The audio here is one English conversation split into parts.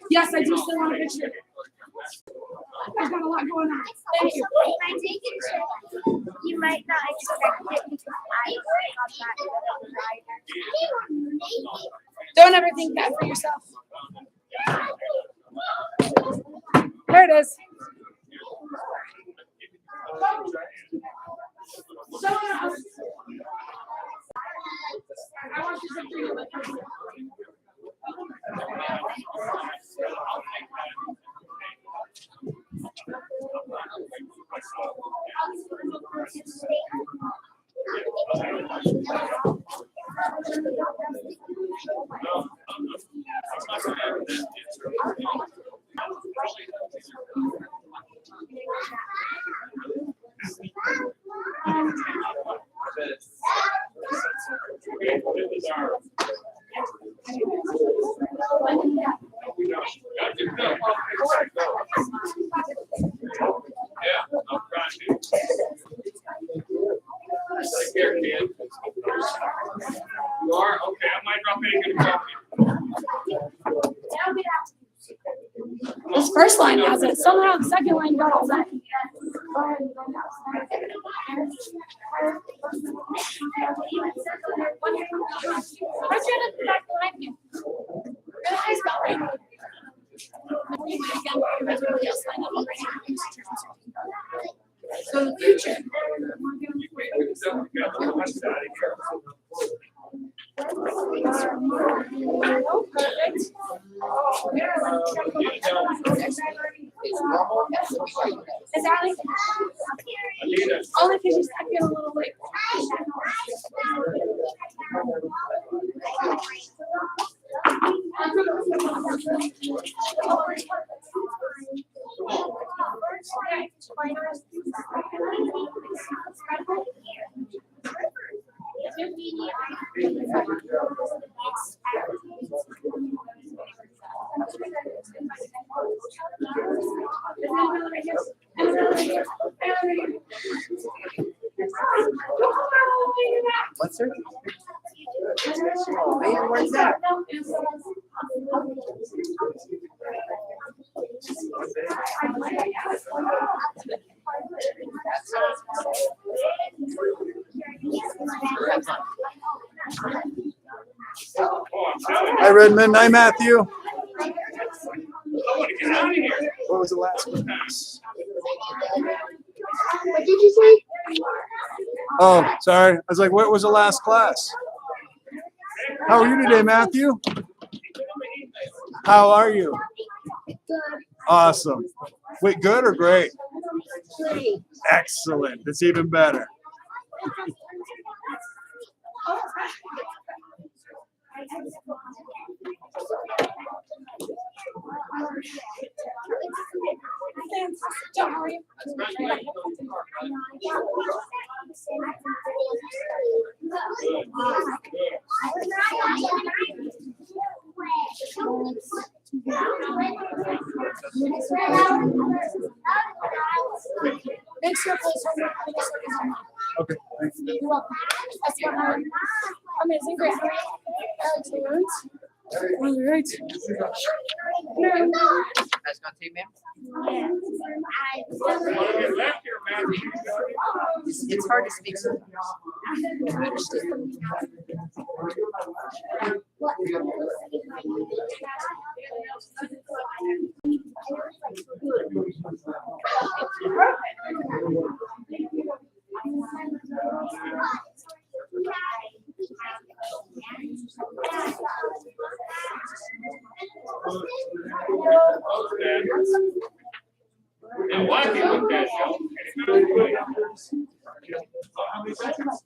Yes, I do still want a picture. I've got a lot going on. Thank you. You might not expect it because I Don't ever think that for yourself. There it is. I want you to do it. You are? Okay, I might drop in and get This first line has it. Somehow the second line got all that. So in the future, perfect. Is Allie? Only because she's acting a little late. What's her? Man, where's that? Hi, Redmond. Hi, Matthew. I want to get out of here. What was the last one? What did you say? Oh, sorry. I was like, what was the last class? How are you today, Matthew? How are you? Good. Awesome. Wait, good or great? Great. Excellent. That's even better. John, how are you? Make sure please Okay. You're welcome. That's what I'm amazing. Great. Excellent. All right. That's not tape, ma'am? Left here, Matthew. It's hard to speak sometimes. Now, why do you look that show? How many seconds?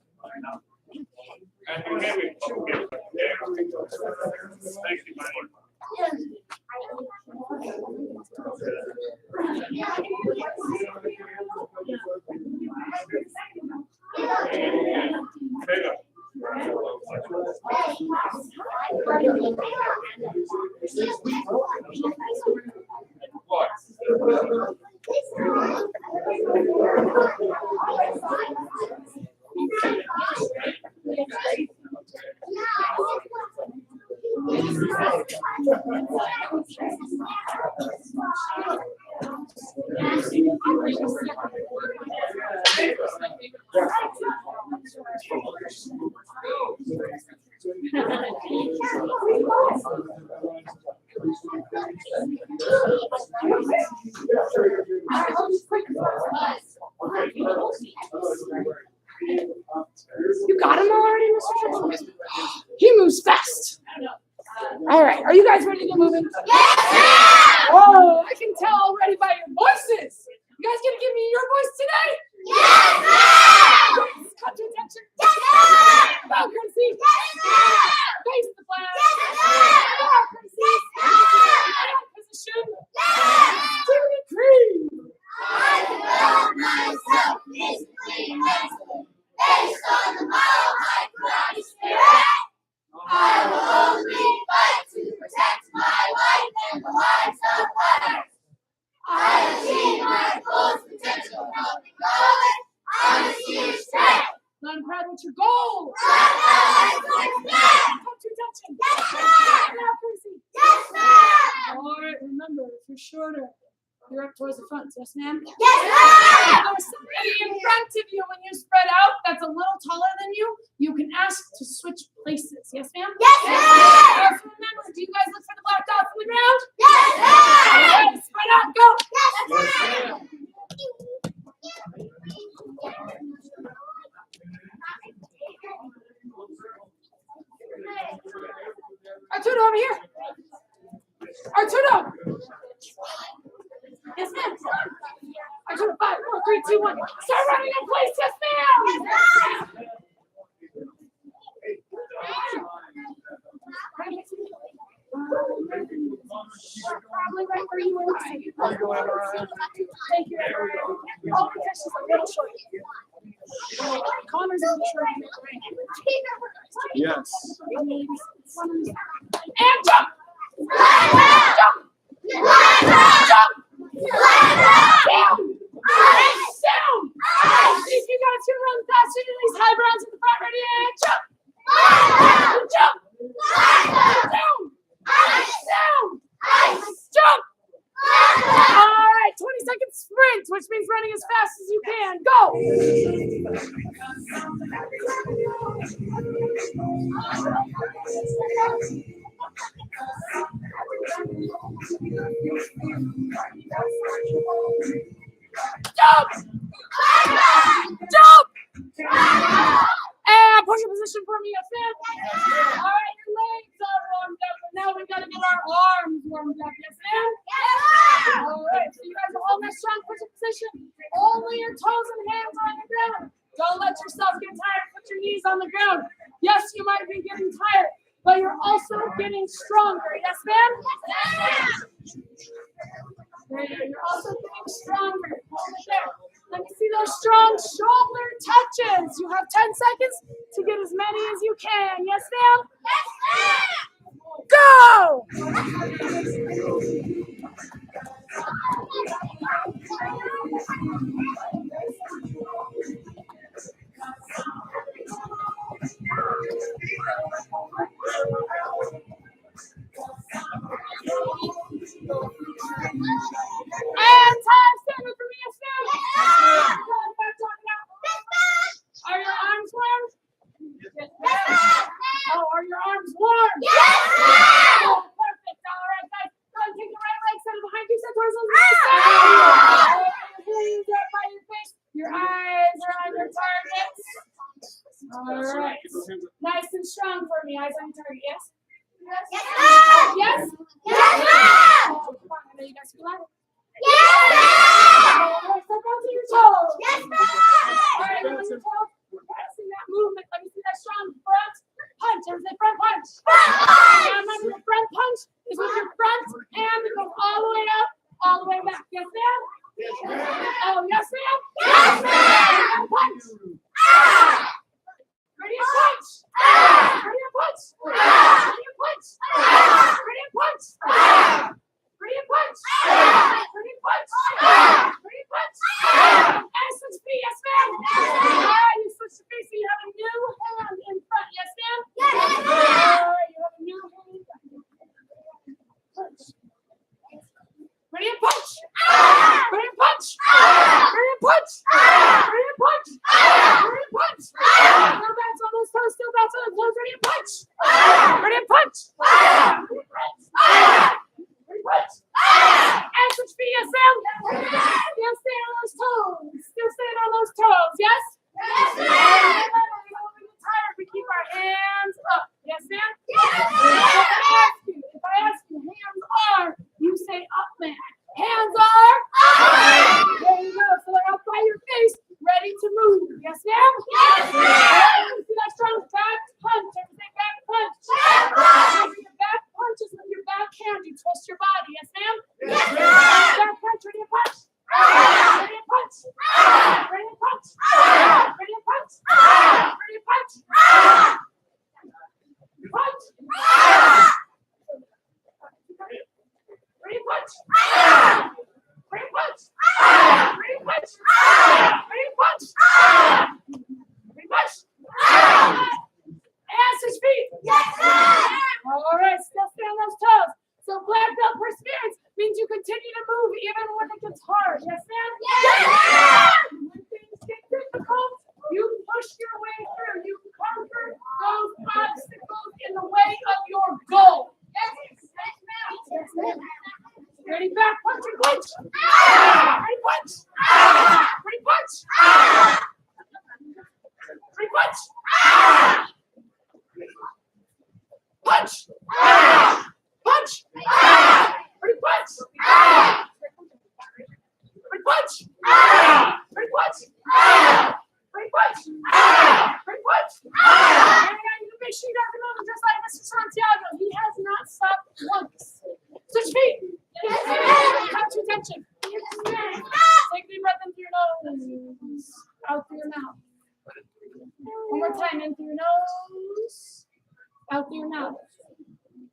And you have it. Thank you, my lord. There you go. You got him already, Mr. Church? He moves fast. All right, are you guys ready to get moving? Yes! Oh, I can tell already by your voices. You guys gonna give me your voice today? Yes! Cut to attention. Yes! Bow courtesy. Yes! Face the flag. Yes! Bow courtesy. Yes! Position. Yes! To the creed. I develop myself physically and mentally based on the moral high karate spirit. I will only fight to protect my life and the lives of others. I achieve my fullest potential from the God. I'm a sheer strength. I'm proud of your goal. I'm Come to attention. Yes, sir. Bow courtesy. Yes, sir. All right, remember, if you're shorter, you're up towards the front. Yes, ma'am? Yes, If sir. there's somebody in front of you when you spread out that's a little taller than you, you can ask to switch places. Yes, ma'am? Yes, sir. Also remember, do you guys look for the black dots on the ground? Yes, sir. All right, spread out, go. Yes, sir. Arturo, over here. Arturo. Yes, ma'am. Arturo, 5, 4, 3, 2, 1. Start running in place. Yes, ma'am. Probably right where you were. Thank you. Oh, because she's a little short. Connor's a little short. Yes. And jump! Jump! Jump! Down! Down! If you guys can run faster than these high browns in the front, ready, and jump! Jump! Down! Down! Jump! All right, 20-second sprint, which means running as fast as you can. Go! Jump! Jump! And push your position for me, yes, ma'am. All right, your legs are warmed up, but now we gotta get our arms warmed up, yes, ma'am. All right, so you guys are holding that strong push position. Only your toes and hands are on the ground. Don't let yourself get tired. Put your knees on the ground. Yes, you might be getting tired, but you're also getting stronger. Yes, ma'am? You're also getting stronger. Hold it there. Let me see those strong shoulder touches. You have 10 seconds to get as many as you can. Yes, ma'am? Go! And time, stand up for me, yes, ma'am. Are your arms warm? Yes, ma'am. Oh, are your arms warm? Yes, ma'am. Oh, perfect. All right, guys. Go and take your right leg, set it behind you, set towards the left. Your hands up by your face. Your eyes are on your target. All right. Nice and strong for me. Eyes on your target, yes? Yes, ma'am. Yes? Yes, ma'am. Oh, come on. I know you guys feel that. Yes, ma'am. All right, step onto your toes. Yes, All ma'am. right, on your toes. Practicing that movement. Let me see that strong front punch. Everybody say front punch. And remember, the front punch is with your front hand that goes all the way up, all the way back. Yes, ma'am? Oh, yes, ma'am? Yes, ma'am. Punch. Ready to punch. Ready to punch. toes, still bounce on the toes, ready to punch. Ready to punch. Ready to punch. And switch feet, yes, Sam. Still staying on those toes. Still staying on those toes, yes? Yes, ma'am. We get tired, we keep our hands up. Yes, ma'am? Yes. If I ask you, hands are, you say up, man. Hands are up. There you go. So they're up by your face, ready to move. Yes, ma'am? Yes, ma'am. See that strong back punch. Everything back punch. Your back punches with your back hand. You twist your body. Yes, ma'am? Yes, ma'am. Back punch, ready to punch. Ready to punch. Ready to punch. Ready to punch. Ready to punch. Punch. Ready to punch. Ready to punch. Ready to punch. Ready to punch. Ready to punch. And switch feet. Yes, ma'am. All right, still stay on those toes. So black belt perseverance means you continue to move even when it gets hard. Yes, ma'am? Yes, ma'am. When things get difficult, you push your way through. You conquer those obstacles in the way of your goal. Yes, ma'am. Yes, ma'am. Ready, back, punch, and punch. Ready, punch. Ready, punch. Ready, punch. Punch. Punch. Ready, punch. Ready, punch. Ready, punch. Ready, punch. Ready, punch. And you make sure you got the movement just like Mr. Santiago. He has not stopped once. Switch feet. Yes, ma'am. Come to attention. Yes, ma'am. Take a deep breath in through your nose, out through your mouth. One more time, in through your nose, out through your mouth.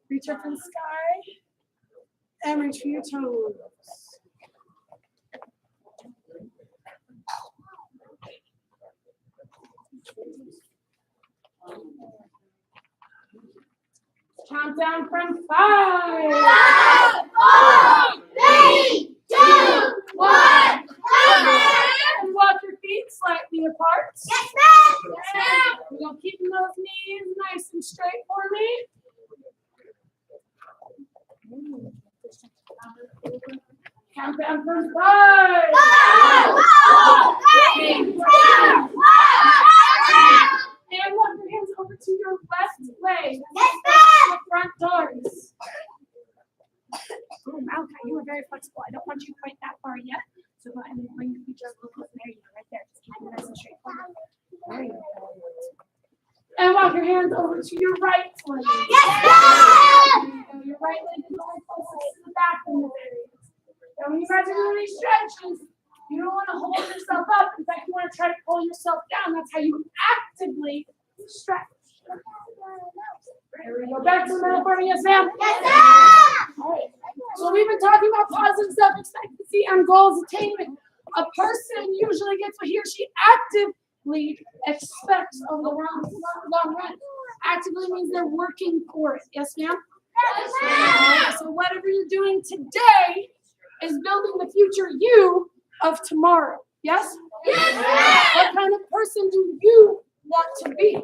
Reach up to the sky and reach for your toes. Count down from 5. 5, 4, 3, 2, 1. And walk your feet slightly apart. Yes, ma'am. Yes, ma'am. We're going to keep those knees nice and straight for me. Count down from 5. 5, 4, 3, 2, 1. And walk your hands over to your left leg. Yes, ma'am. The front doors. Oh, Malachi, you were very flexible. I don't want you quite that far yet. So go ahead and bring your feet just a little bit. There you go, right there. Just keep it nice and straight forward. There you go. And walk your hands over to your right leg. Yes, ma'am. Your right leg is going closest to the back in this area. And when you guys are doing these stretches, you don't want to hold yourself up. In fact, you want to try to pull yourself down. That's how you actively stretch. There we go. Back to the middle for me, yes, ma'am? Yes, ma'am. All right. So we've been talking about positive self-expectancy and goals attainment. A person usually gets what he or she actively expects over the long run. Actively means they're working for it. Yes, ma'am? Yes, ma'am. So whatever you're doing today is building the future you of tomorrow. Yes? Yes, ma'am. What kind of person do you want to be?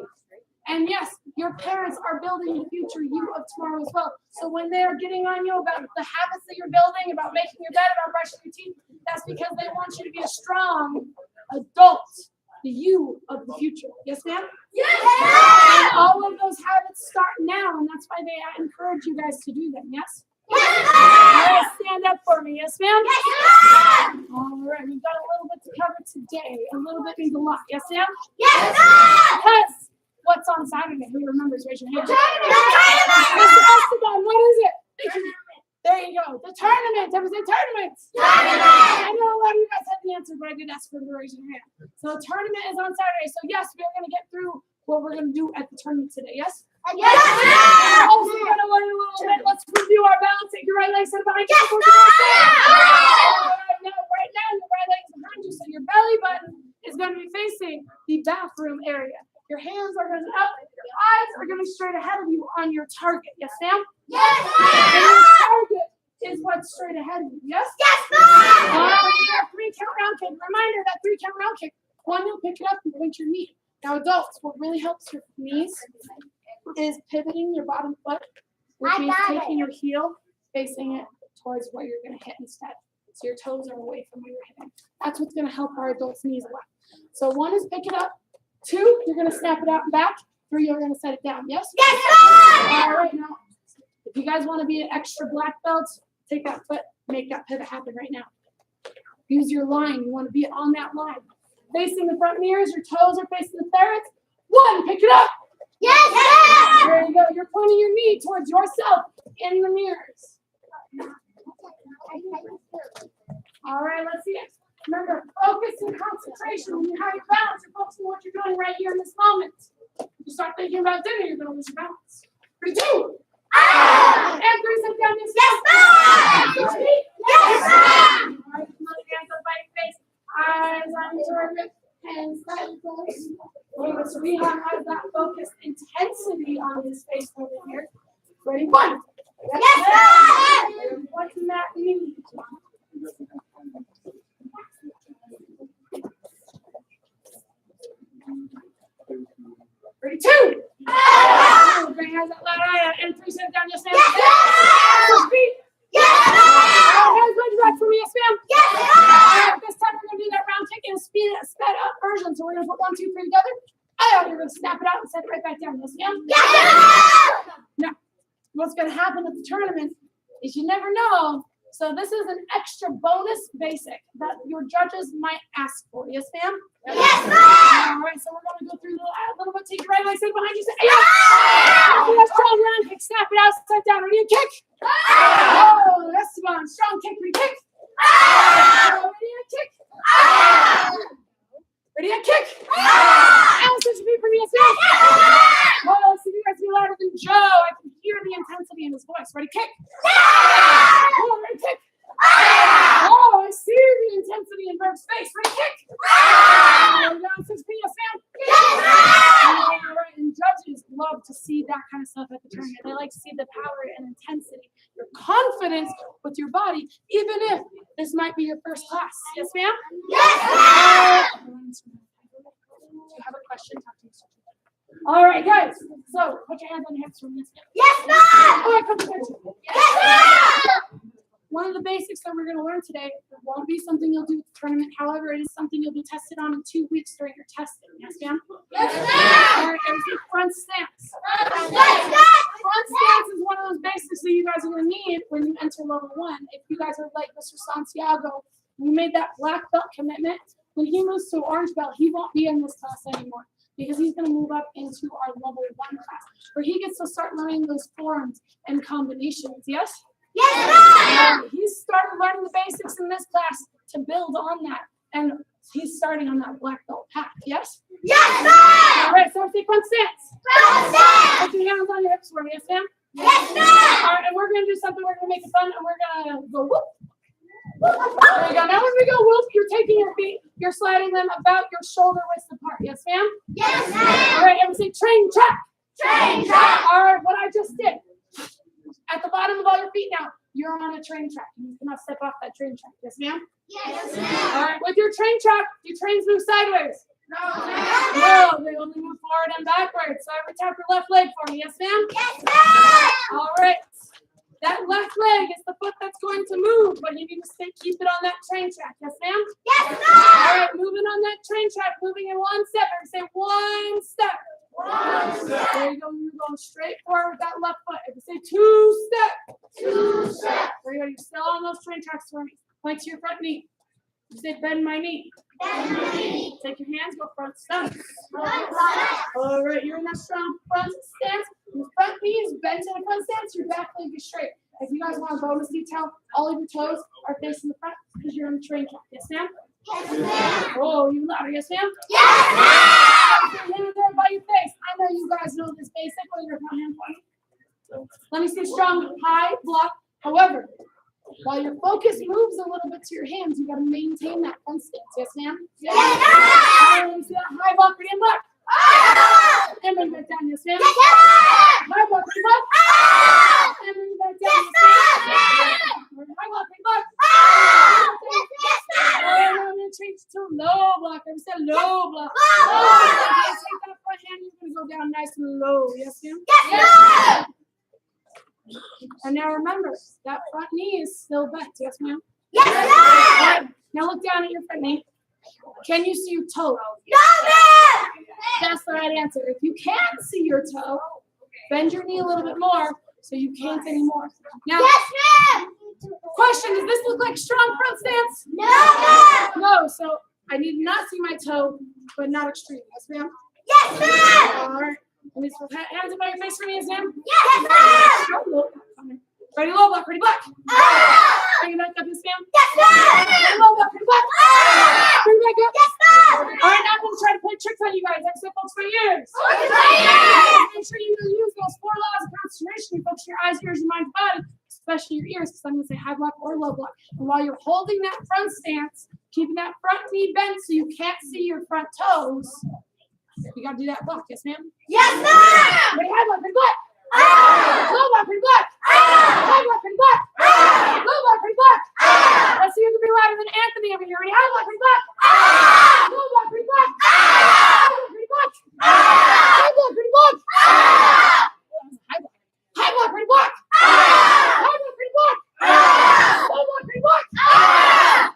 And yes, your parents are building the future you of tomorrow as well. So when they are getting on you about the habits that you're building, about making your bed, about brushing your teeth, that's because they want you to be a strong adult, the you of the future. Yes, ma'am? Yes, And ma'am. all of those habits start now, and that's why they encourage you guys to do them. Yes? Yes, All ma'am. right, stand up for me. Yes, ma'am? Yes, ma'am. All right, we've got a little bit to cover today. A little bit means a lot. Yes, ma'am? Yes, ma'am. Because what's on Saturday? Who remembers? Raise your hand. The tournament. Mr. Esteban, what is it? There you go. The tournament. Everybody say tournaments. I know a lot of you guys have the answer, but I did ask for them to raise your hand. So the tournament is on Saturday. So yes, we're going to get through what we're going to do at the tournament today. Yes? Yes, We're ma'am. also going to learn a little bit. Let's review our balance. Take your right leg set behind you. Yes, All ma'am. right, now, your right leg is behind you. So your belly button is going to be facing the bathroom area. Your hands are going to be up. Your eyes are going to be straight ahead of you on your target. Yes, ma'am? Yes, And your ma'am. target is what's straight ahead of you. Yes? Yes, All ma'am. right, we got 3 count round kick. Reminder that 3 count round kick. 1, you'll pick it up and point your knee. Now, adults, what really helps your knees is pivoting your bottom foot, which means taking your heel, facing it towards what you're going to hit instead. So your toes are away from where you're hitting. That's what's going to help our adults' knees a lot. So 1 is pick it up. 2, you're going to snap it out and back. 3, you're going to set it down. Yes? Yes, sir. All right, now, if you guys want to be an extra black belt, take that foot, make that pivot happen right now. Use your line. You want to be on that line. Facing the front mirrors, your toes are facing the ferrets. 1, pick it up. Yes, sir. There you go. You're pointing your knee towards yourself in the mirrors. All right, let's see it. Remember, focus and concentration. When you have your balance, you're focusing on what you're doing right here in this moment. You start thinking about dinner, you're going to lose your balance. 3, 2. And 3, sit down. Yes, sir. Yes, sir. All right, come on, hands up by your face. Eyes on your target. Hands slightly closed. So we have that focused intensity on his face over here. Ready? 1. Yes, sir. What can that mean? Ready? 2. Bring hands up loud. And 3, sit down. Yes, ma'am. Yes, sir. Feet. Yes, sir. Hands ready back for me. Yes, ma'am. Yes, sir. This time we're going to do that round kick in a sped up version. So we're going to put 1, 2, 3 together. You're going to snap it out and set it right back down. Yes, ma'am. Yes, sir. Now, what's going to happen at the tournament is you never know. So this is an extra bonus basic that your judges might ask for. Yes, ma'am? Yes, sir. All right, so we're going to go through a little bit. Take your right leg, sit behind you. Say, yeah! Strong round kick, snap it out, set down. Ready to kick? Oh, that's one. Strong kick, ready to kick? Ready to kick? Ready to kick? Alice, did you beat for me? Yes, ma'am? Oh, let's see if you guys be louder than Joe. I can hear the intensity in his voice. Ready, kick? Oh, ready, kick? Oh, I see the intensity in Berg's face. Ready, kick? Oh, down 6 feet, yes, ma'am? All right, and judges love to see that kind of stuff at the tournament. They like to see the power and intensity, your confidence with your body, even if this might be your first class. Yes, ma'am? Yes, sir. Do you have a question? Talk to me. All right, guys. So put your hands on your hips for me. Yes, sir. All right, come to attention. Yes, sir. One of the basics that we're going to learn today won't be something you'll do at the tournament. However, it is something you'll be tested on in 2 weeks during your testing. Yes, ma'am? Yes, sir. All right, everything front stance. Yes, sir. Front stance is one of those basics that you guys are going to need when you enter level 1. If you guys are like Mr. Santiago, you made that black belt commitment. When he moves to orange belt, he won't be in this class anymore because he's going to move up into our level 1 class where he gets to start learning those forms and combinations. Yes? Yes, sir. He started learning the basics in this class to build on that. And he's starting on that black belt path. Yes? Yes, sir. All right, so take front stance. Yes, sir. Put your hands on your hips for me. Yes, ma'am? Yes, sir. All right, and we're going to do something. We're going to make it fun, and we're going to go whoop. There you go. Now when we go whoop, you're taking your feet, you're sliding them about your shoulder width apart. Yes, ma'am? Yes, All sir. right, everybody say train track. Train track. All right, what I just did. At the bottom of all your feet now, you're on a train track. You cannot step off that train track. Yes, ma'am? Yes, sir. All right, with your train track, do trains move sideways? No. No, they only move forward and backwards. So every tap your left leg for me. Yes, ma'am? Yes, sir. All right. That left leg is the foot that's going to move, but you need to keep it on that train track. Yes, ma'am? Yes, All sir. right, moving on that train track, moving in 1 step. Everybody say 1 step. 1 step. There you go. You're going straight forward with that left foot. Everybody say 2 step. 2 steps. There you go. You're still on those train tracks for me. Point to your front knee. You say bend my knee. Bend my knee. Take your hands, go front stance. Front step. All right, you're in that strong front stance. Your front knee is bent to the front stance. Your back leg is straight. If you guys want a bonus detail, all of your toes are facing the front because you're on the train track. Yes, ma'am? Yes, ma'am. Oh, even louder. Yes, ma'am? Yes, ma'am. Put your hand there by your face. I know you guys know this basic. Put your front hand for me. Let me see strong, high block. However, while your focus moves a little bit to your hands, you got to maintain that front stance. Yes, ma'am? Yes, ma'am. Let me see that high block, ready and block. Ah! And bring back down. Yes, ma'am? Yes, sir. High block, ready block. Ah! And bring back down. Yes, Yes, sir. ma'am? High block, ready block. Ah! Yes, And sir. I'm going to change to low block. I said low block. Low block. I say toe. Yes, ma'am? Yes, And now remember, that front knee is still bent. Yes, ma'am? Yes, All right, now look down at your front knee. Can you see your toe? No, ma'am. That's the right answer. If you can see your toe, bend your knee a little bit more so you can't anymore. Now, Yes, ma'am. question, does this look like strong front stance? No, ma'am. No, so I need to not see my toe, but not extreme. Yes, ma'am? Yes, ma'am. All right. Let me just put hands above your face for me, yes, ma'am? Yes, ma'am. Ready, low block, ready, block. Ah! Bring it back up, yes, ma'am? Yes, ma'am. Ready, low block, ready, block. Ah! Bring it back up. Yes, ma'am. All right, now I'm going to try to play tricks on you guys. Except folks for ears. Yes. Make sure you use those 4 laws of concentration. You focus your eyes, ears, your mind, body, especially your ears, because I'm going to say high block or low block. And while you're holding that front stance, keeping that front knee bent so you can't see your front toes, you got to do that block. Yes, ma'am? Yes, ma'am. Ready, high block, ready, block. Ah! Low block, ready, block. Ah! High block, ready, block. Ah! Low block, ready, block. Ah! Let's see who can be louder than Anthony over here. Ready, high block, ready, block. Ah! Low block, ready, block. Ah! High block, ready, block. Ah! High block, ready, block. Ah! High block, ready, block. Ah! High block, ready, block. Ah! Low block, ready, block. Ah!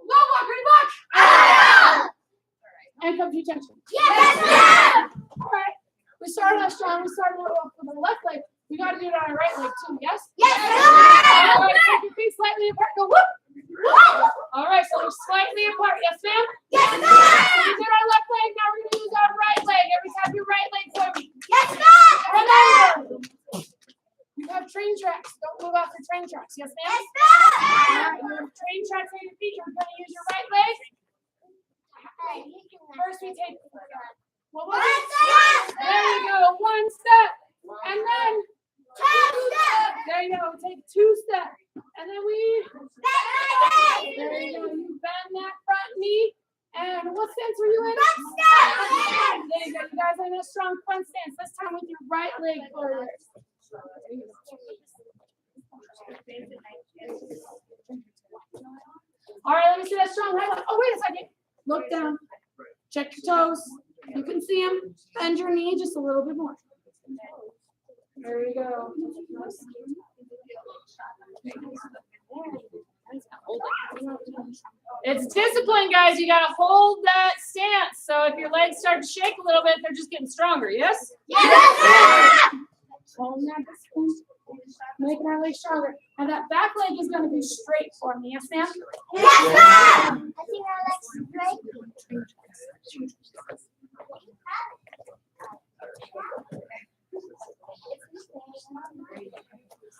Low block, ready, block. Ah! And come to attention. Yes, ma'am. All right. We started off strong. We started off with our left leg. We got to do it on our right leg too. Yes? Yes, All ma'am. right. Take your feet slightly apart. Go whoop. Whoop. All right. So we're slightly apart. Yes, ma'am? Yes, So ma'am. we did our left leg. Now we're going to use our right leg. Every time your right leg for me. Yes, ma'am. Remember, you have train tracks. Don't move off the train tracks. Yes, ma'am? Yes, ma'am. All right. You have train tracks on your feet. You're going to use your right leg. First, we take what was it? There you go. 1 step. And then 2 steps. There you go. Take 2 steps. And then we. There you go. You bend that front knee. And what stance were you in? Front stance. There you go. You guys are in a strong front stance. This time with your right leg forward. All right, let me see that strong high leg. Oh, wait a second. Look down. Check your toes. You can see them. Bend your knee just a little bit more. There you go. It's discipline, guys. You got to hold that stance. So if your legs start to shake a little bit, they're just getting stronger. Yes? Yes, ma'am. Hold that discipline. Making our legs stronger. And that back leg is going to be straight for me. Yes, ma'am? Yes, ma'am. I think our legs straight.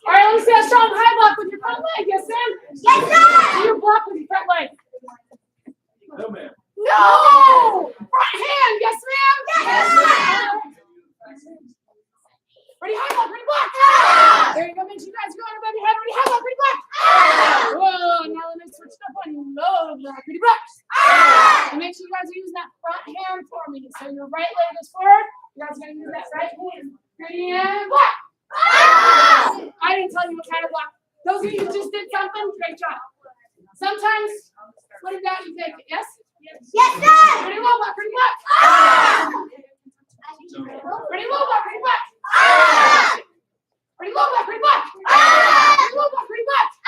All right, let me see that strong high block with your front leg. Yes, ma'am? Yes, ma'am. Do your block with your front leg. No, ma'am. No! Front hand. Yes, ma'am? Yes, ma'am. Ready, high block, ready, block. Ah! There you go. Make sure you guys go on above your head. Ready, high block, ready, block. Ah! Whoa, now let me switch it up on you. Low block, ready, block. Ah! And make sure you guys are using that front hand for me. So your right leg is forward. You guys are going to use that right hand. Ready, and block. Ah! I didn't tell you what kind of block. Those of you who just did something, great job. Sometimes, what about you think? Yes? Yes, ma'am. Ready, low block, ready, block. Ah! Ready, low block, ready, block. Ah! Ready, low block, ready, block. Ah! Ready, low block, ready, block. Ah!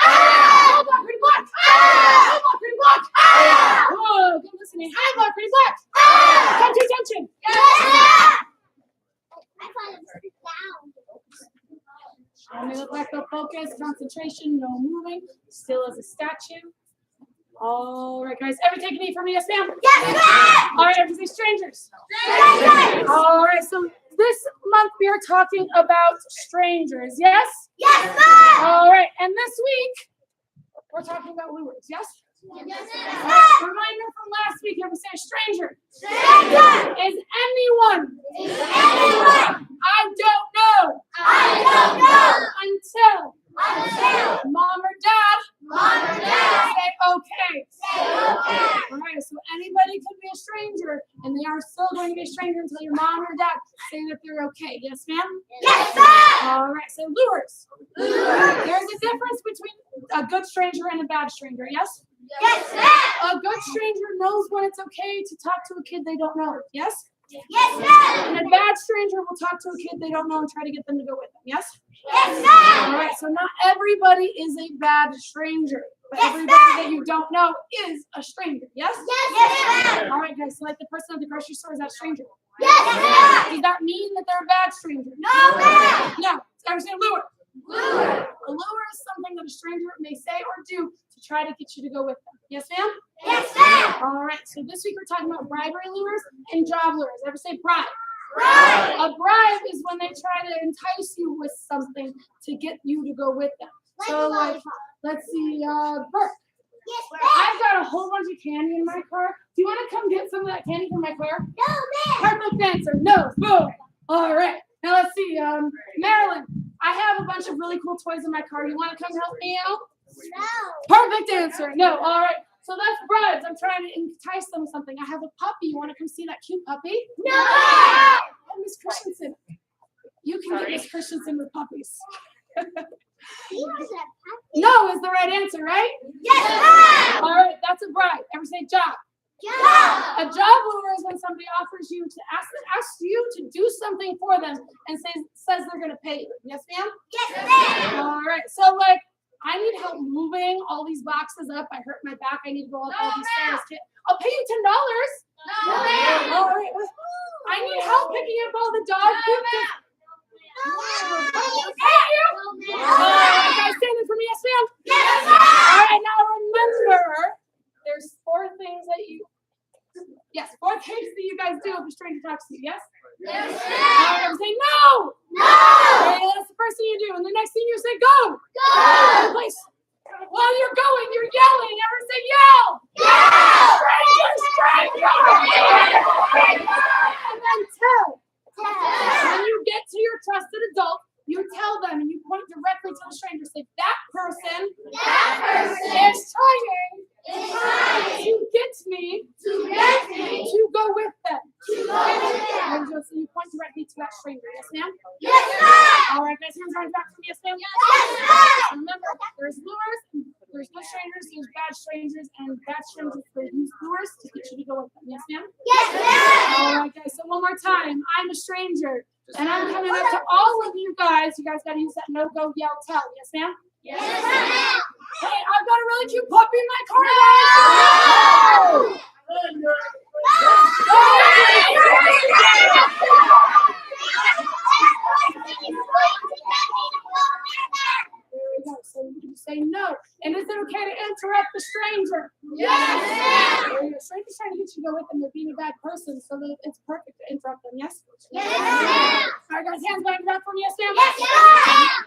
Low block, ready, block. Ah! Low block, ready, block. Ah! Whoa, good listening. High block, ready, block. Ah! Come to attention. Yes, ma'am. I thought it was down. Let me look like the focus, concentration, no moving, still as a statue. All right, guys. Everyone take a knee for me, yes, ma'am? Yes, ma'am. All right, everybody, strangers. Yes, All right, so this month we are talking about strangers, yes? ma'am. All right, and this week we're talking about lures, yes? Yes, All right, reminder from last week, everyone say stranger. stranger. Is anyone? Is anyone? I don't know. I don't know. Until Until mom or dad mom or dad say okay. say okay. All right, so anybody could be a stranger, and they are still going to be a stranger until your mom or dad say that they're okay. Yes, ma'am? Yes, ma'am. All right, so lures. Lures. There's a difference between a good stranger and a bad stranger, yes? Yes, ma'am. A good stranger knows when it's okay to talk to a kid they don't know, yes? Yes, ma'am. And a bad stranger will talk to a kid they don't know and try to get them to go with them. Yes? Yes, ma'am. All right, so not everybody is a bad stranger, but Yes, everybody ma'am. that you don't know is a stranger. Yes? Yes, ma'am. All right, guys, so like the person at the grocery store is that stranger. Yes, ma'am. Does that mean that they're a bad stranger? No, ma'am. No. Everybody say lure. Lure. A lure is something that a stranger may say or do to try to get you to go with them. Yes, ma'am? Yes, ma'am. All right, so this week we're talking about bribery lures and job lures. Ever say bribe? Right. A bribe is when they try to entice you with something to get you to go with them. So, like, let's see, Bert, Yes, I've got a whole bunch of candy in my car. Do you want to come get some of that candy from my car? No, ma'am. Perfect answer. No. Boom. All right. Now let's see. Marilyn, I have a bunch of really cool toys in my car. You want to come help me out? No. Perfect answer. No. All right. So that's bribes. I'm trying to entice them with something. I have a puppy. You want to come see that cute puppy? No. Oh, Miss Christensen. You can get Miss Christensen with puppies. No is the right answer, right? Yes, ma'am. All right. That's a bribe. Ever say job? Job. A job lure is when somebody offers you to ask you to do something for them and says they're going to pay you. Yes, ma'am? Yes, ma'am. All right. So, like, I need help moving all these boxes up. I hurt my back. I need to go up all these stairs. I'll pay you $10. No, ma'am. All right. I need help picking up all the dog poop. Pay you? All right, guys, stand in for me. Yes, ma'am? Yes, All ma'am. right. Now remember, there's four things that you guys do if a stranger talks to you. Yes? Yes, All ma'am. right. Say no. No. Okay, that's the first thing you do. And the next thing you say, go. Go. Place. While you're going, you're yelling. Ever say yell. Yell. Stranger. And then tell. Tell. When you get to your trusted adult, you tell them and you point directly to the stranger. Say, that person That person is trying is trying to get me to get me to go with them. to go with them. And just you point directly to that stranger. Yes, ma'am? Yes, ma'am. All right, guys, hands right back from yes, ma'am? Yes, ma'am. Remember, there's lures, there's good strangers, there's bad strangers, and bad strangers will use lures to get you to go with them. Yes, ma'am? Yes, ma'am. All right, guys, so one more time. I'm a stranger, and I'm coming up to all of you guys. You guys got to use that no, go, yell, tell. Yes, ma'am? Yes, ma'am. Hey, I've got a really cute puppy in my car, guys. There we go. So you say no. And is it okay to interrupt the stranger? Yes, ma'am. The stranger's trying to get you to go with them. They're being a bad person, so that it's perfect to interrupt them. Yes? Yes, ma'am. All right, guys, hands back for me. Yes, ma'am? Yes, ma'am.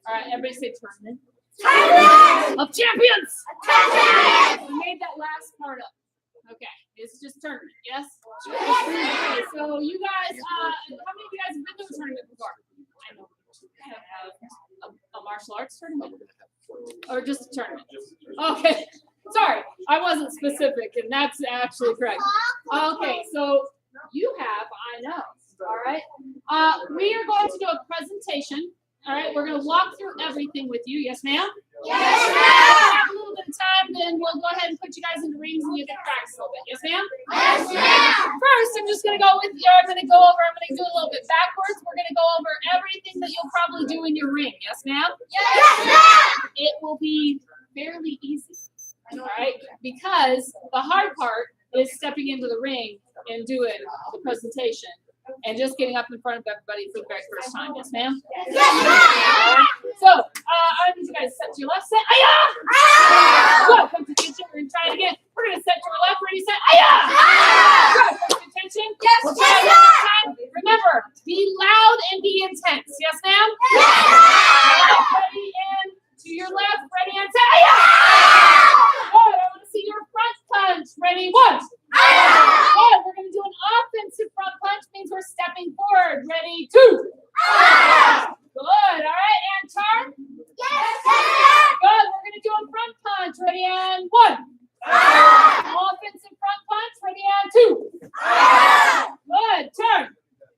All right, everybody say tournament Tournament of champions. champions. We made that last part up. Okay, it's just tournament. Yes? Yes, Okay, so you guys, how many of you guys have been to a tournament before? I know. Have a martial arts tournament? Or just a tournament? Okay, sorry, I wasn't specific, and that's actually correct. Okay, so you have, I know, all right? We are going to do a presentation, all right? We're going to walk through everything with you. Yes, ma'am? Yes, If we ma'am. have a little bit of time, then we'll go ahead and put you guys in the rings and you can practice a little bit. Yes, ma'am? Yes, ma'am. First, I'm just going to go with you. I'm going to do a little bit backwards. We're going to go over everything that you'll probably do in your ring. Yes, ma'am? Yes, ma'am. It will be fairly easy. All right? Because the hard part is stepping into the ring and doing the presentation and just getting up in front of everybody for the very first time. Yes, ma'am? Yes, ma'am. So, I need you guys to set to your left. Set. Aya! Good. Come to attention. We're going to try it again. We're going to set to our left. Ready, set. Aya! Good. Come to attention. Yes, We'll try it one more time. Remember, be loud and be intense. Yes, ma'am? Ready and to your left. Ready and set. Aya! Good. I want to see your front punch. Ready, one. Good. We're going to do an offensive front punch. Means we're stepping forward. Ready, two. Good. All right. And turn. Yes, ma'am. Good. We're going to do a front punch. Ready, and one. Offensive front punch. Ready, and two. Good. Turn.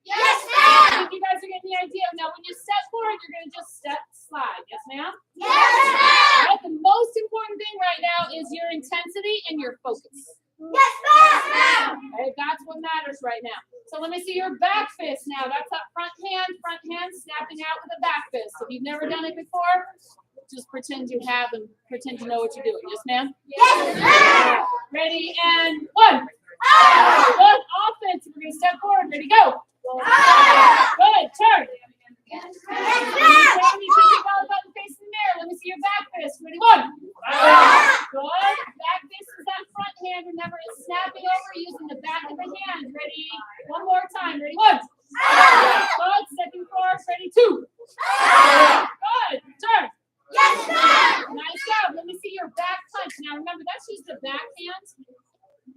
Yes, I ma'am. think you guys are getting the idea. Now, when you step forward, you're going to just step, slide. Yes, ma'am? Yes, All ma'am. right. The most important thing right now is your intensity and your focus. Yes, ma'am. Okay. Okay, that's what matters right now. So let me see your back fist now. That's that front hand snapping out with a back fist. If you've never done it before, just pretend you have and pretend you know what you're doing. Yes, ma'am? Yes, Ready, and one. Good, offense. We're going to step forward. Ready, go. Good, turn. Sammy, put your belly button facing the mirror. Let me see your back fist. Ready, one. Good. Back fist is that front hand. Remember, it's snapping over using the back of the hand. Ready? One more time. Ready, one. Good. Stepping forward. Ready, two. Good. Turn. Yes, ma'am. Nice job. Let me see your back punch. Now remember, that's just the back hand.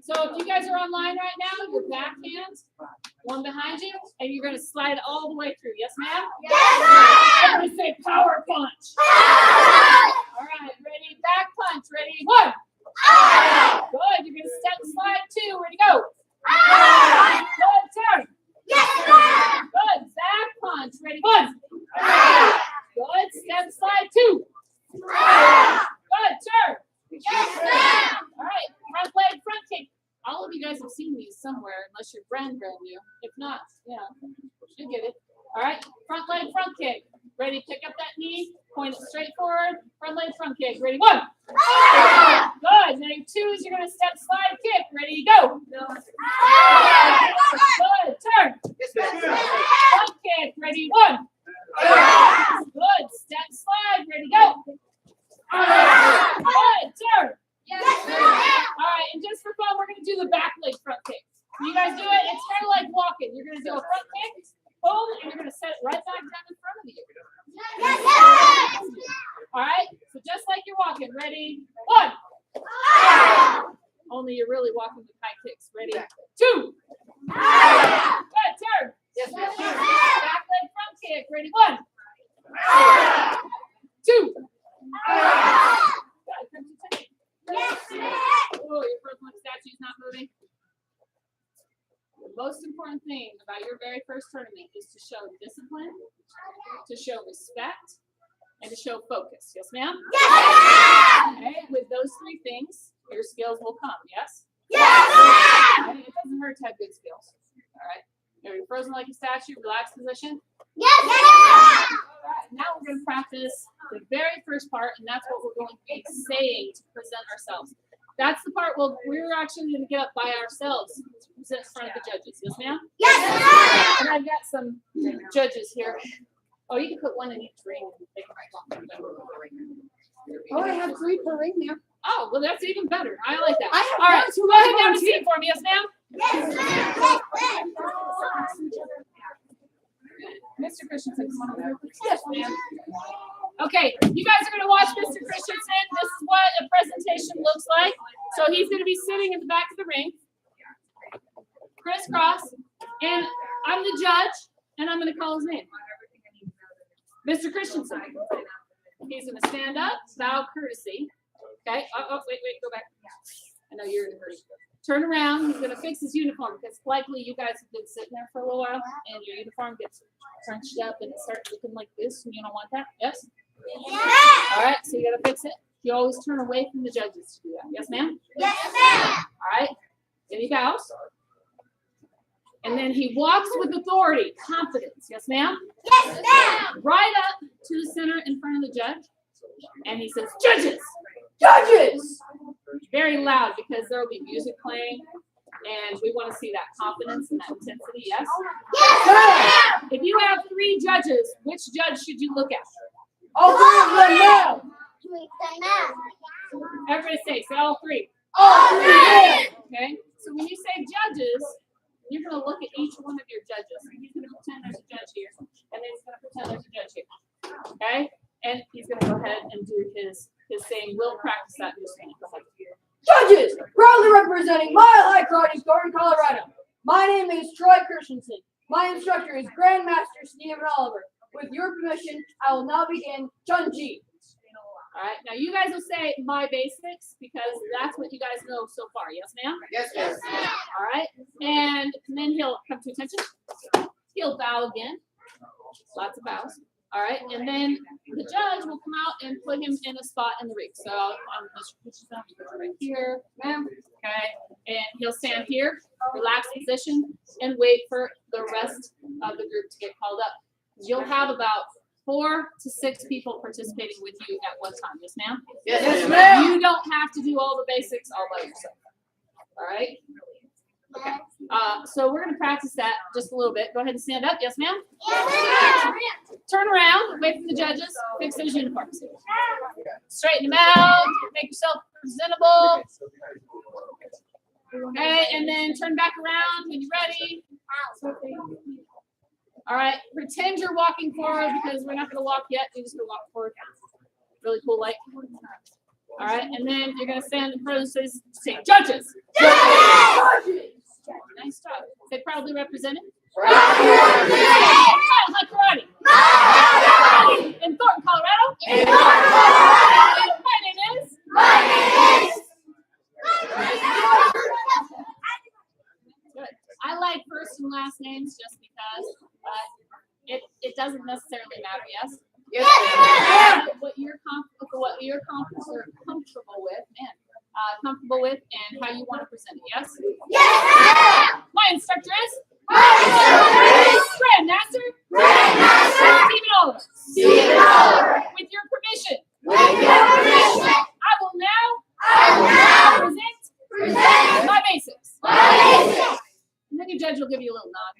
So if you guys are online right now, your back hand, one behind you, and you're going to slide all the way through. Yes, ma'am? Yes, ma'am. I'm going to say power punch. All right, ready? Back punch. Ready? One. Good. You're going to step and slide two. Ready? Go. Good. Turn. Yes, ma'am. Good. Back punch. Ready? One. Good. Step and slide two. Good. Turn. Yes, ma'am. All right. Front leg, front kick. All of you guys have seen these somewhere, unless you're brand new. If not, yeah, you get it. All right. Front leg, front kick. Ready? Pick up that knee. Point it straight forward. Front leg, front kick. Ready? One. Good. Now your two is you're going to step, slide, kick. Ready? Go. Good. Turn. Front kick. Ready? One. Good. Step, slide. Ready? Go. Good. Turn. Yes, All ma'am. right. And just for fun, we're going to do the back leg front kick. You guys do it. It's kind of like walking. You're going to do a front kick. Boom. And you're going to set it right back down in front of you. Yes, ma'am. All right. So just like you're walking. Ready? One. Only you're really walking with high kicks. Ready? Two. Good. Turn. Yes, ma'am. Back leg front kick. Ready? One. Two. Good. Yes, ma'am. Oh, your first one statue's not moving. The most important thing about your very first tournament is to show discipline, to show respect, and to show focus. Yes, ma'am? Yes, ma'am. Okay, with those three things, your skills will come. Yes? Yes, ma'am. Okay, it doesn't hurt to have good skills. All right. You're frozen like a statue, relaxed position. Yes, ma'am. All right, now we're going to practice the very first part, and that's what we're going to be saying to present ourselves. That's the part where we're actually going to get up by ourselves to present in front of the judges. Yes, ma'am? Yes, ma'am. And I've got some judges here. Oh, you can put one in each ring. Oh, I have 3 per ring now. Oh, well, that's even better. I like that. I have All right, those so who go ahead are and have a volunteer. seat for me. Yes, ma'am? Yes, ma'am. Mr. Christensen, come on over. Yes, ma'am. Okay, you guys are going to watch Mr. Christensen. This is what a presentation looks like. So he's going to be sitting in the back of the ring, crisscross, and I'm the judge, and I'm going to call his name. Mr. Christensen. He's going to stand up, bow courtesy. Okay. Wait, go back. I know you're in a hurry. Turn around. He's going to fix his uniform because likely you guys have been sitting there for a little while and your uniform gets crunched up and it starts looking like this and you don't want that. Yes? Yes, All right. So you got to fix it. You always turn away from the judges to do that. Yes, ma'am? yes, ma'am. All right. Then he bows. And then he walks with authority, confidence. Yes, ma'am? Yes, ma'am. Right up to the center in front of the judge. And he says, judges! Judges! Very loud because there will be music playing. And we want to see that confidence and that intensity. Yes? Yes, ma'am. If you have 3 judges, which judge should you look at? All 3 of them now. Everybody say all 3. All 3. Okay? So when you say judges, you're going to look at each one of your judges. He's going to pretend there's a judge here. And then he's going to pretend there's a judge here. Okay? And he's going to go ahead and do his saying. We'll practice that in just a minute. Go ahead. Judges, proudly representing Mile High Karate Store in Colorado. My name is Troy Christensen. My instructor is Grandmaster Stephen Oliver. With your permission, I will now begin Chun-Chi. All right. Now you guys will say my basics because that's what you guys know so far. Yes, ma'am? Yes, ma'am. All right. And then he'll come to attention. He'll bow again. Lots of bows. All right, and then the judge will come out and put him in a spot in the ring. So I'm just put you right here, ma'am. Okay, and he'll stand here, relaxed position, and wait for the rest of the group to get called up. You'll have about 4 to 6 people participating with you at one time. Yes, ma'am? Yes, ma'am. You don't have to do all the basics all by yourself. All right? Okay. So we're going to practice that just a little bit. Go ahead and stand up. Yes, ma'am? Yes, ma'am. Turn around. Wait for the judges. Fix those uniforms. Straighten them out. Make yourself presentable. Okay, and then turn back around when you're ready. All right, pretend you're walking forward because we're not going to walk yet. You're just going to walk forward. Really cool light. All right, and then you're going to stand in front of the say, judges. Nice job. Say proudly represented. Like karate. In Thornton, Colorado. My name is. Good. I like first and last names just because it doesn't necessarily matter. Yes. Yes. What you're comfortable with, comfortable with, and how you want to present it. Yes. Yes. My instructor is. Grandmaster. Stephen Oliver. With your permission. I will now present my basics. And then your judge will give you a little nod.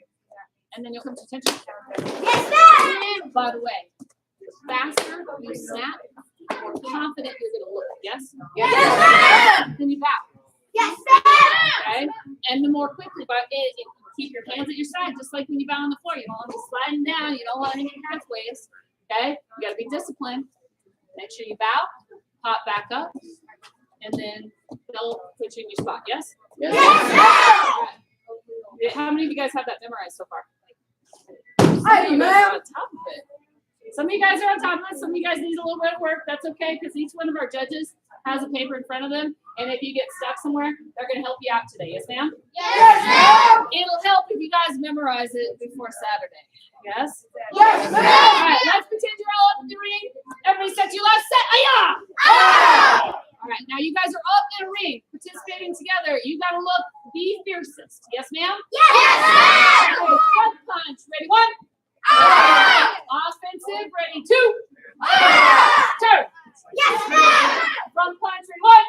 And then you'll come to attention. Yes, ma'am. And by the way, the faster you snap, the more confident you're going to look. Yes? Yes, ma'am. Then you bow. Yes, ma'am. Okay? And the more quickly, but keep your hands at your side, just like when you bow on the floor. You don't want to be sliding down. You don't want to hit halfways. Okay? You got to be disciplined. Make sure you bow, hop back up, and then they'll put you in your spot. Yes? Yes, ma'am. All right. How many of you guys have that memorized so far? I do, You guys ma'am. are on top of it. Some of you guys are on top of it. Some of you guys need a little bit of work. That's okay, because each one of our judges has a paper in front of them. And if you get stuck somewhere, they're going to help you out today. Yes, ma'am? Yes, ma'am. It'll help if you guys memorize it before Saturday. Yes? Yes, ma'am. All right, let's pretend you're all up in the ring. Everybody set your left set. Ayah! All right, now you guys are up in a ring, participating together. You got to look the fiercest. Yes, ma'am? Yes, ma'am. Okay, front punch. Ready? 1. Offensive. Ready? 2. Turn. Yes, ma'am. Front punch. Ready? 1.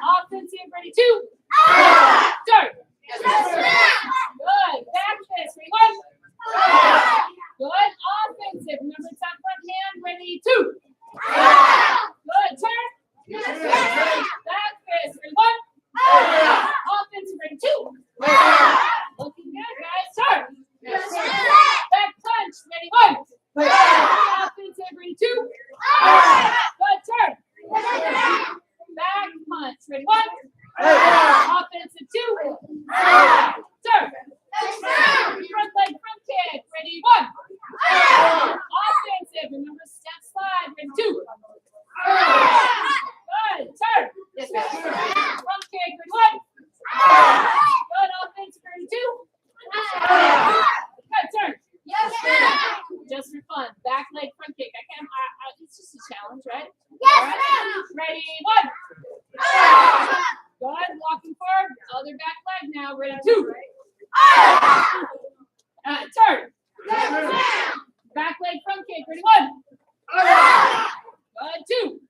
Offensive. Ready? 2. Turn. Yes, ma'am. Good. Back fist. Ready? 1. Good. Offensive. Remember, it's that front hand. Ready? 2. Good. Turn. Yes, ma'am. Back fist. Ready? 1. Offensive. Ready? 2. Looking good, guys. Turn. Yes, ma'am. Back punch. Ready? 1. Offensive. Ready? 2. Good. Turn. Back punch. Ready? 1. Offensive. 2. Turn. Front leg front kick. Ready? 1. Offensive. Remember, step slide. Ready? 2. Good. Turn. Front kick. Ready? 1. Good. Offensive. Ready? 2. Good. Turn. Yes, ma'am. Just for fun. Back leg front kick. It's just a challenge, right? Yes, All right. ma'am. Ready? 1. Good. Walking forward. Other back leg now. Ready? 2. Turn. Back leg front kick. Ready? 1. Good. 2.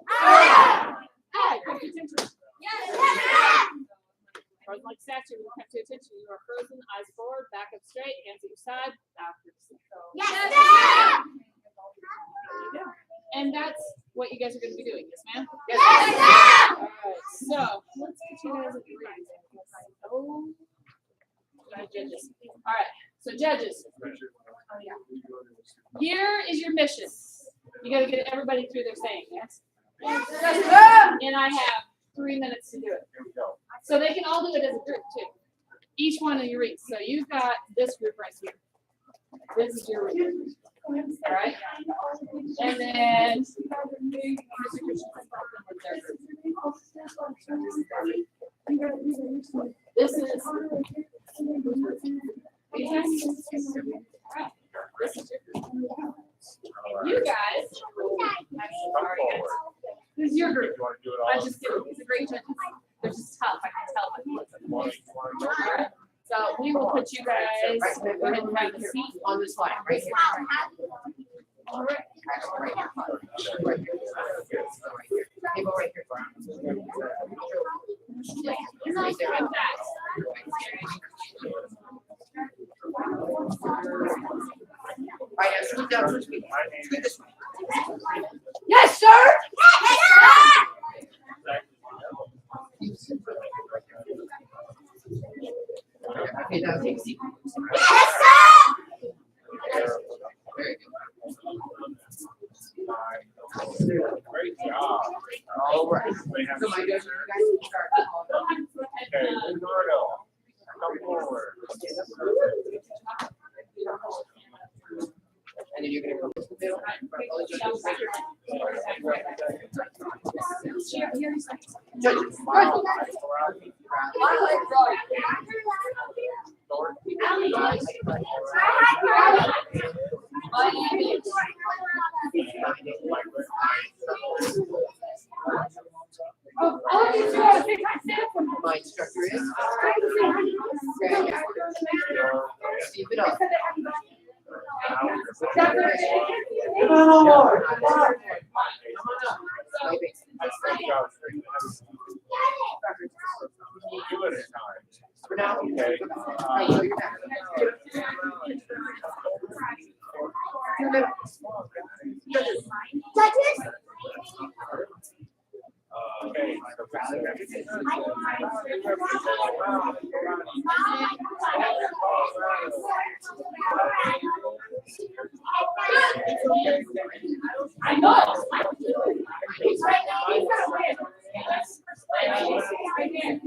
Good. Come to attention. Frozen like statue. We come to attention. You are frozen. Eyes forward. Back up straight. Hands at your side. Backwards. Yes, ma'am. There you go. And that's what you guys are going to be doing. Yes, ma'am? Yes, ma'am. All right. So let's get you guys at the ring. Oh. Judges. All right. So judges. Here is your mission. You got to get everybody through their saying. Yes. Yes, ma'am. And I have 3 minutes to do it. So they can all do it as a group too. Each one of your reads. So you've got this group right here. This is your read. All right. And then this is all right. This is your group. guys go ahead and have a seat. On this line, right here. All right. Right here. Right here. Table right here. Right there. Right now, scoot down towards me. Scoot this way. Yes, sir. Okay, now take a seat. Yes, sir. Very good. Great job. All right. They have So my seats guys, there. you guys can start. Okay, Leonardo, come forward. And then you're gonna come to the middle. Judges. Smile. My name is. My instructor is Steve it up. For now, okay. Judges. Okay. I know. He's right now. He's gonna win. Let's right here.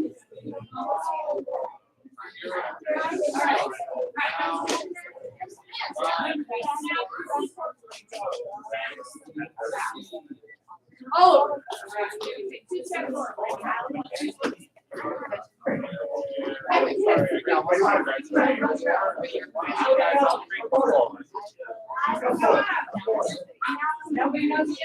Oh, Nobody knows yet.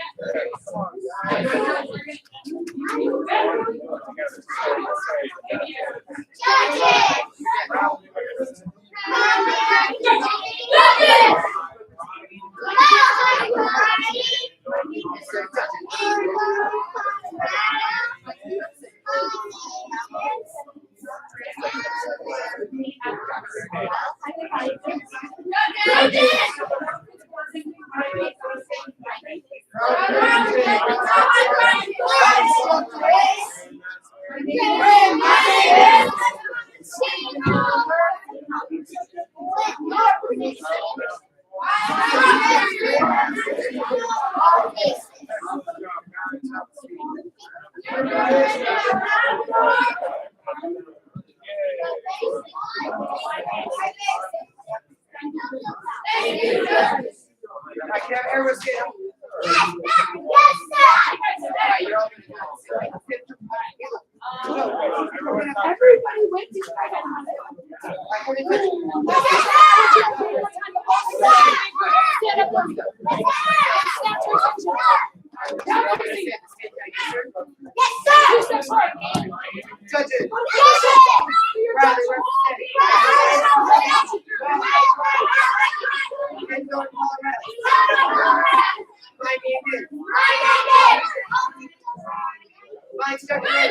I can't ever say it. Everybody went to try to stand up. Judges. My name is. My instructor is.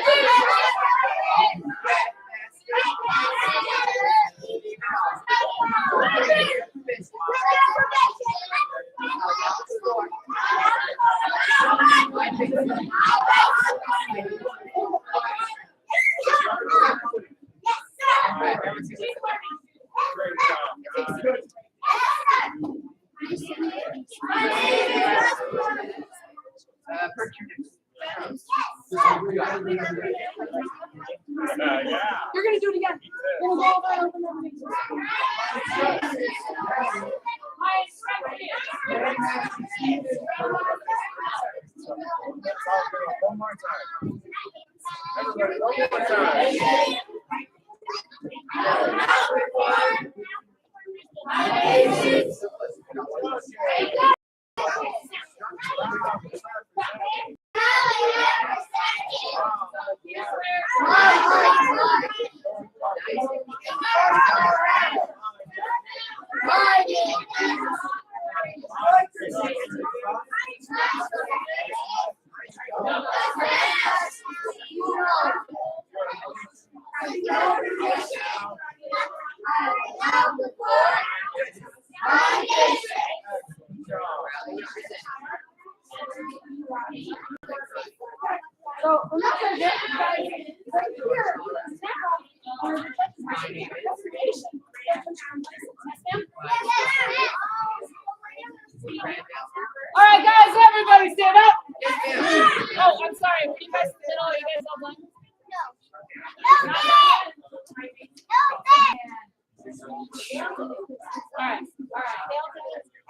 Yeah. you're gonna do it again. We're gonna go over and open everything. Let's all do it one more time. Everybody, one more time.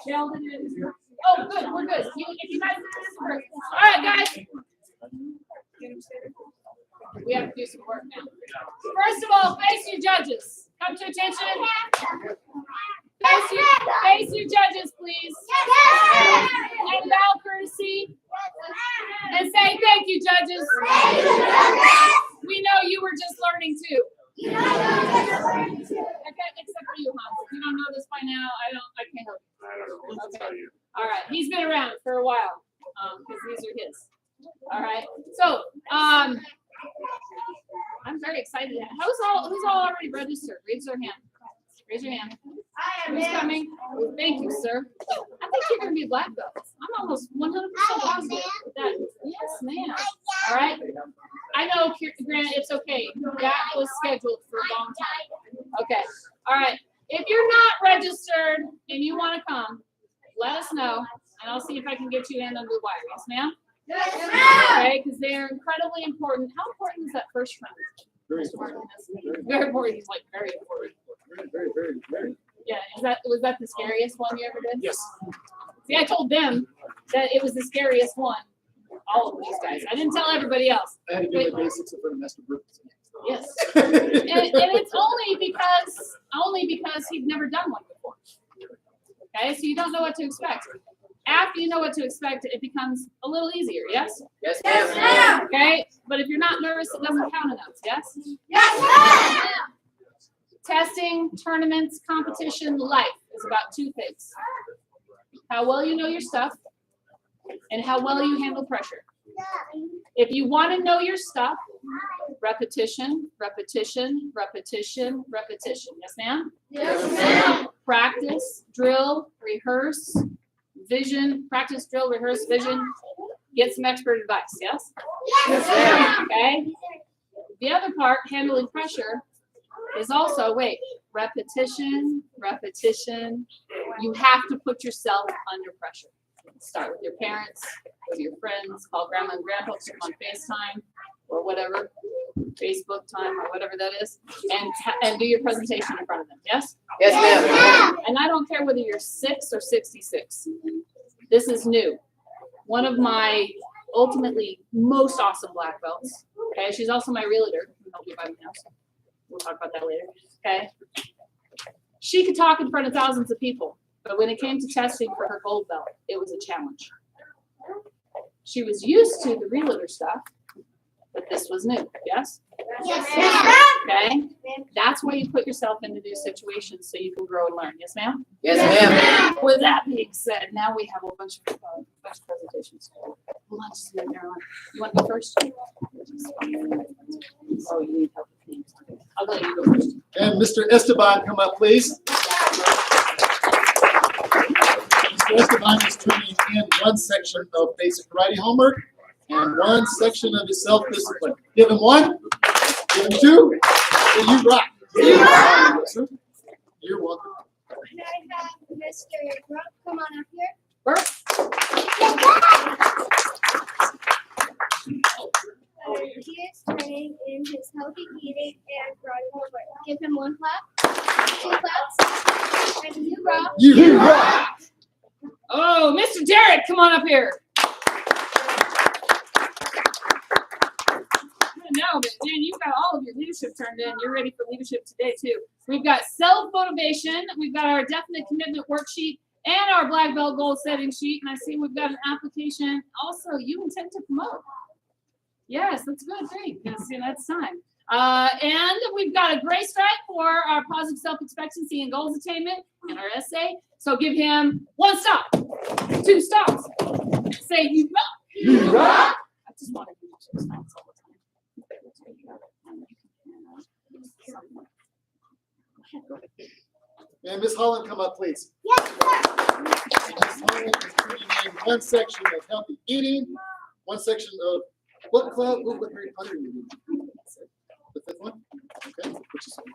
Sheldon is. Oh, good. We're good. If you guys, all right, guys. We have to do some work now. First of all, face your judges. Come to attention. Face your judges, please. And bow courtesy. And say thank you, judges. We know you were just learning too. Okay, except for you, Hans. If you don't know this by now, I can't help you. Okay. All right. He's been around for a while. Because these are his. All right. So, I'm very excited. Who's all already registered? Raise your hand. Raise your hand. Who's coming? Thank you, sir. I think you're going to be black belts. I'm almost 100% positive that. Yes, ma'am. All right. I know, Grant, it's okay. That was scheduled for a long time. Okay. All right. If you're not registered and you want to come, let us know, and I'll see if I can get you in under the wire. Yes, ma'am? Yes, okay, because they're incredibly important. How important is that first round? Very important. Very important. He's like, very important. Very. Yeah, was that the scariest one you ever did? Yes. See, I told them that it was the scariest one. All of these guys. I didn't tell everybody else. I had to do the basics of the master group. Yes. and it's only because he'd never done one before. Okay, so you don't know what to expect. After you know what to expect, it becomes a little easier, yes? Yes, ma'am. Okay, but if you're not nervous, it doesn't count enough, yes? Yes, ma'am. Testing, tournaments, competition, life is about two things. How well you know your stuff and how well you handle pressure. If you want to know your stuff, repetition, repetition, repetition, repetition. Yes, ma'am? Yes, ma'am. Practice, drill, rehearse, vision, practice, drill, rehearse, vision. Get some expert advice, yes? Yes, ma'am. Okay? The other part, handling pressure, is also, repetition, repetition. You have to put yourself under pressure. Start with your parents, with your friends, call grandma and grandpa on FaceTime or whatever, Facebook time or whatever that is, and do your presentation in front of them, yes? Yes, ma'am. And I don't care whether you're 6 or 66. This is new. One of my ultimately most awesome black belts, okay? She's also my realtor. Can help you buy my house. We'll talk about that later, okay? She could talk in front of thousands of people, but when it came to testing for her gold belt, it was a challenge. She was used to the realtor stuff, but this was new, yes? Yes, ma'am. Okay? That's why you put yourself into these situations so you can grow and learn. Yes, ma'am? Yes, ma'am. With that being said, now we have a bunch of presentations. Hold on just a minute, Caroline. You want to go first? Oh, you need help with names. I'll let you go first. And Mr. Esteban, come up, please. Mr. Esteban is turning in one section of basic karate homework and one section of his self-discipline. Give him one, give him two, and you rock. You rock. You're welcome. Can I have Mr. Brooke come on up here? Bert? He is turning in his healthy eating and karate homework. Give him one clap, 2 claps, and you rock. You rock. Oh, Mr. Derek, come on up here. No, but man, you've got all of your leadership turned in. You're ready for leadership today, too. We've got self-motivation. We've got our definite commitment worksheet and our black belt goal setting sheet. And I see we've got an application. Also, you intend to promote. Yes, that's a good thing because it's time. And we've got a gray stripe for our positive self-expectancy and goals attainment and our essay. So give him 1 stop, 2 stops. Say you rock. You rock. I just want to do 2 stops all the time. And Miss Holland, come up, please. Yes, sir. Miss Holland is turning in one section of healthy eating, one section of what club? What Harry Potter are you doing? The 5th one? Okay. Which is okay.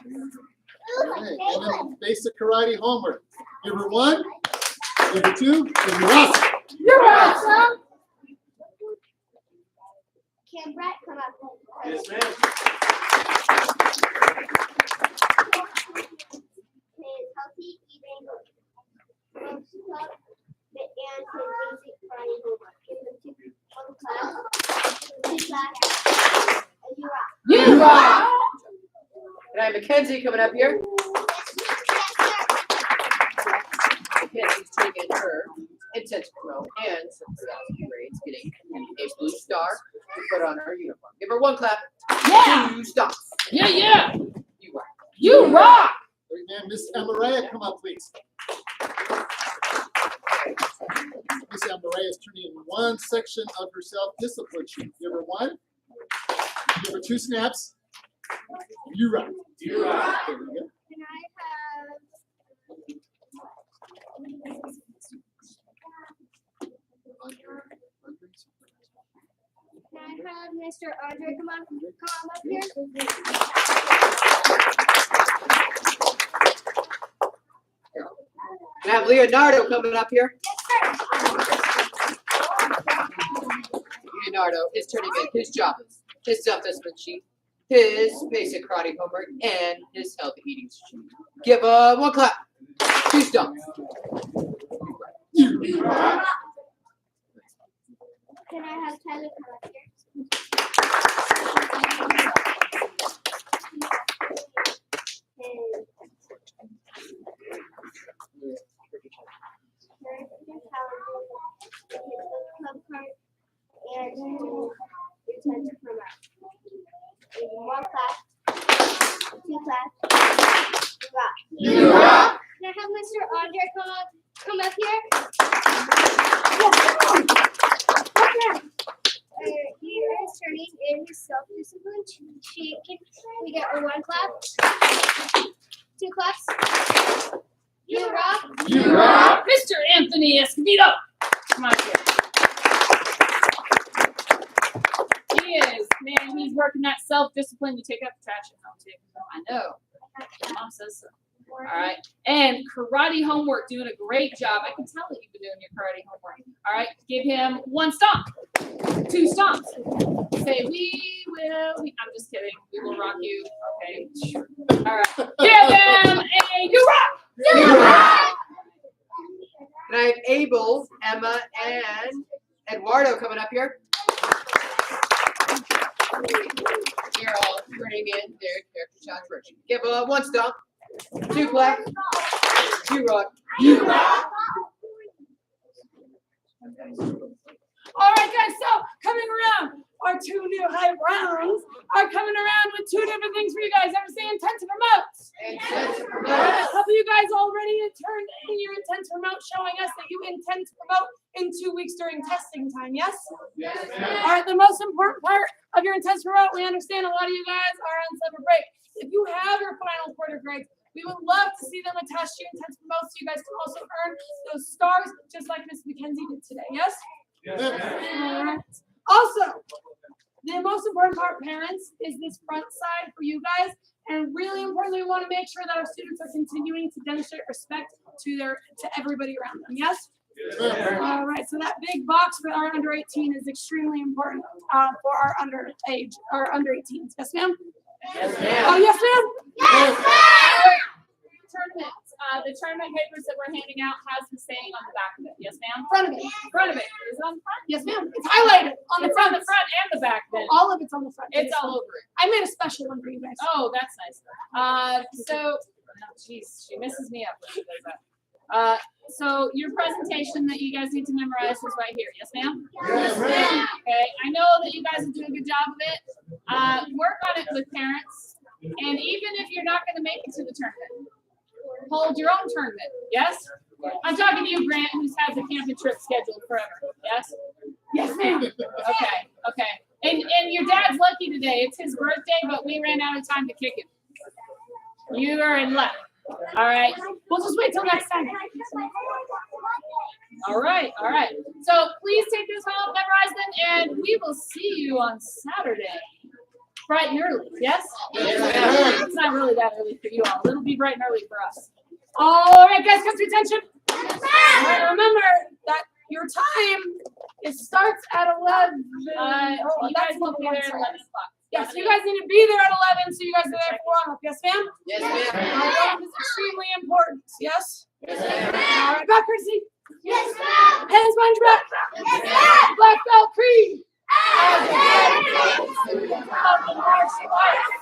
And then basic karate homework. Number 1, number 2, and you're awesome. You're awesome. Can Brett come up? Yes, ma'am. His healthy You rock. And I have Mackenzie coming up here. Mackenzie's taking her intent to promote and some grades, getting a blue star to put on her uniform. Give her one clap. Yeah. 2 stops. Yeah, yeah. You rock. You rock. And Miss Amaria, come up, please. Miss Amaria is turning in one section of her self-discipline sheet. Give her one. Give her 2 snaps. You rock. You rock. There we go. Can I have Mr. Andre come up here? Can I have Leonardo coming up here? Leonardo is turning in his job, his self-discipline sheet, his basic karate homework, and his healthy eating sheet. Give one clap. 2 stomps. You rock. Can I have Tyler come up here? And your time to come out. One clap, 2 claps. You rock. You rock. Can I have Mr. Andre come up here? He is turning in his self-discipline sheet. Can we get a 1 clap? 2 claps. You rock. You rock. Mr. Anthony Escobedo. Come on here. He is, man, he's working that self-discipline to take out the trash at home too. I know. Mom says so. All right. And karate homework, doing a great job. I can tell that you've been doing your karate homework. All right. Give him 1 stomp. 2 stomps. Say, I'm just kidding. We will rock you. Okay. Sure. All right. Give him a you rock. You rock. And I have Abel, Emma, and Eduardo coming up here. You're all turning in their character shots. Richie. Give 1 stomp. 2 claps. You rock. You rock. All right, guys. So coming around, our 2 new high browns are coming around with 2 different things for you guys. Ever say intent to promote? A couple of you guys already turned in your intent to promote, showing us that you intend to promote in 2 weeks during testing time. Yes? Yes, All right. The most important part of your intent to promote, we understand a lot of you guys are on summer break. If you have your final quarter grades, we would love to see them attached to your intent to promote, so you guys can also earn those stars, just like Miss Mackenzie did today. Yes? Yes. All right. Also, the most important part, parents, is this front side for you guys. And really importantly, we want to make sure that our students are continuing to demonstrate respect to everybody around them. Yes? All right. So that big box for our under 18 is extremely important for our under 18s. Yes, ma'am? Yes, ma'am. Oh, yes, ma'am? Yes, ma'am. Tournament. The tournament papers that we're handing out has the saying on the back of it. Yes, ma'am? Front of it. Front of it. Is it on the front? Yes, ma'am. It's highlighted on the front. On the front and the back then. All of it's on the front. It's all over it. I made a special one for you guys. Oh, that's nice. Geez, she misses me up when she does that. So your presentation that you guys need to memorize is right here. Yes, ma'am? Yes, ma'am. Okay. I know that you guys are doing a good job of it. Work on it with parents. And even if you're not going to make it to the tournament, hold your own tournament. Yes? I'm talking to you, Grant, who's had the camping trip scheduled forever. Yes? Yes, ma'am. Okay. And your dad's lucky today. It's his birthday, but we ran out of time to kick him. You are in luck. All right. We'll just wait till next time. All right. So please take this home, memorize them, and we will see you on Saturday. Bright and early, yes? Yes. It's not really that early for you all. It'll be bright and early for us. All right, guys, come to attention. All right, remember that your time starts at 11. You guys will be there at 11 o'clock. Yes, you guys need to be there at 11, so you guys are there for warm-up. Yes, ma'am? Yes, ma'am. Warm-up is extremely important. Yes? Yes, ma'am. All right, back, Chrissy. Yes, ma'am. Hands behind your back. Yes, ma'am. Black belt creed. Yes, ma'am. Of the martial arts.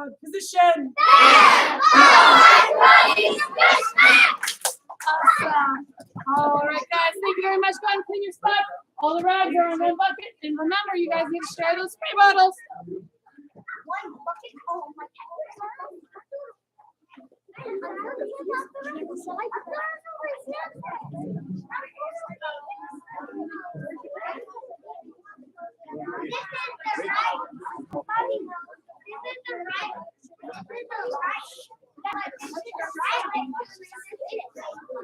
proud position. Awesome. All right, guys. Thank you very much. Go ahead and clean your stuff. All the rags are in one bucket. And remember, you guys need to share those spray bottles. One bucket. Oh my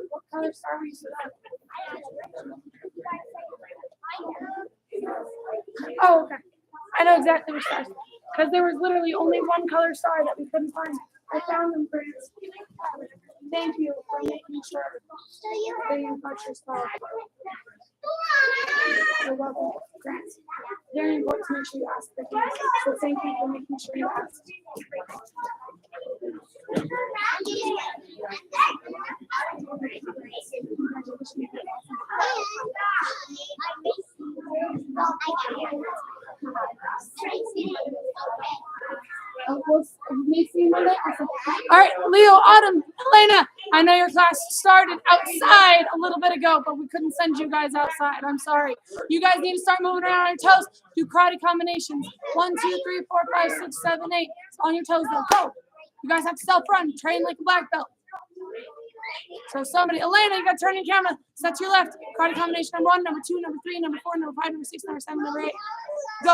What color star were you supposed Oh, okay. I know exactly which stars. Because there was literally only one color star that we couldn't find. I found them for you. Thank you for making sure that you got your star. You're welcome. Congrats. Very important to make sure you ask the things. So thank you for making sure you asked. All right, Leo, Autumn, Helena, I know your class started outside a little bit ago, but we couldn't send you guys outside. I'm sorry. You guys need to start moving around on your toes. Do karate combinations. 1, 2, 3, 4, 5, 6, 7, 8. On your toes though. Go. You guys have to self-run. Train like a black belt. So somebody, Elena, you got to turn your camera. Set to your left. Karate combination number 1, number 2, number 3, number 4, number 5, number 6, number 7, number 8. Go.